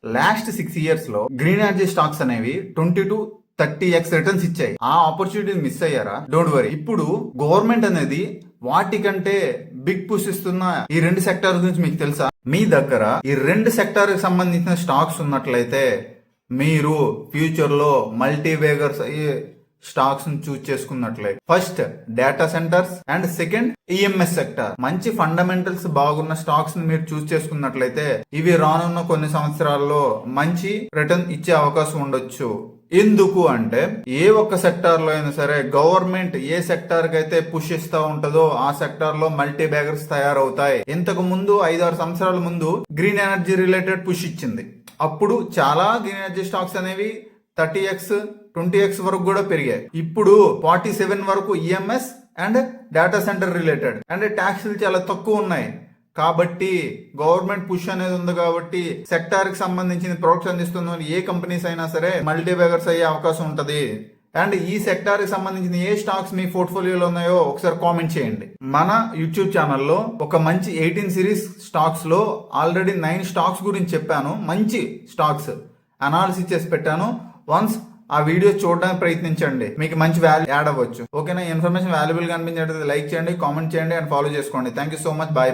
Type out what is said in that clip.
Last 6 years లో green energy stocks అనేవి 20 to 30x returns ఇచ్చాయి. ఆ ఆపర్చునిటీని మిస్ అయ్యారా? Don't worry. ఇప్పుడు గవర్నమెంట్ అనేది వాటికంటే బిగ్ పుష్ ఇస్తున్న ఈ 2 సెక్టార్ గురించి మీకు తెలుసా? మీ దగ్గర ఈ 2 సెక్టార్ కి సంబంధించిన స్టాక్స్ ఉన్నట్లయితే మీరు ఫ్యూచర్ లో మల్టీవేగర్స్ స్టాక్స్ ను చూస్ చేసుకున్నట్లయితే first data centres and second EMS sector మంచి ఫండమెంటల్స్ బాగున్న స్టాక్స్ ని మీరు చూస్ చేసుకున్నట్లయితే ఇవి రానున్న కొన్ని సంవత్సరాల్లో మంచి రిటర్న్ ఇచ్చే అవకాశం ఉండొచ్చు. ఎందుకు అంటే ఏ ఒక్క సెక్టార్ లో అయినా సరే గవర్నమెంట్ ఏ సెక్టార్ కి అయితే పుష్ ఇస్తా ఉంటుందో ఆ సెక్టార్ లో మల్టీ బ్యాగర్స్ తయారవుతాయి. ఇంతకు ముందు 5-6 సంవత్సరాల ముందు గ్రీన్ ఎనర్జీ రిలేటెడ్ పుష్ ఇచ్చింది. అప్పుడు చాలా గ్రీన్ ఎనర్జీ స్టాక్స్ అనేవి 30x 20x వరకు కూడా పెరిగాయి. ఇప్పుడు 47 వరకు EMS and data centre related and ట్యాక్స్లు చాలా తక్కువ ఉన్నాయి. కాబట్టి గవర్నమెంట్ పుష్ అనేది ఉంది కాబట్టి సెక్టార్ కి సంబంధించిన ప్రొడక్ట్స్ అందిస్తున్న ఏ కంపెనీస్ అయినా సరే మల్టీ బ్యాగర్స్ అయ్యే అవకాశం ఉంటది. అండ్ ఈ సెక్టార్ కి సంబంధించిన ఏ స్టాక్స్ మీ పోర్ట్ఫోలియోలో ఉన్నాయో ఒకసారి కామెంట్ చేయండి. మన యూట్యూబ్ ఛానల్లో ఒక మంచి 18 సిరీస్ స్టాక్స్ లో ఆల్రెడీ 9 స్టాక్స్ గురించి చెప్పాను. మంచి స్టాక్స్ అనాలిసిస్ చేసి పెట్టాను. వన్స్ ఆ వీడియో చూడడానికి ప్రయత్నించండి, మీకు మంచి వాల్యూ యాడ్ అవ్వచ్చు. ఓకేనా? ఇన్ఫర్మేషన్ వాల్యుబుల్ గా అనిపించినట్లయితే లైక్ చేయండి, కామెంట్ చేయండి అండ్ ఫాలో చేసుకోండి. Thank you so much. Bye.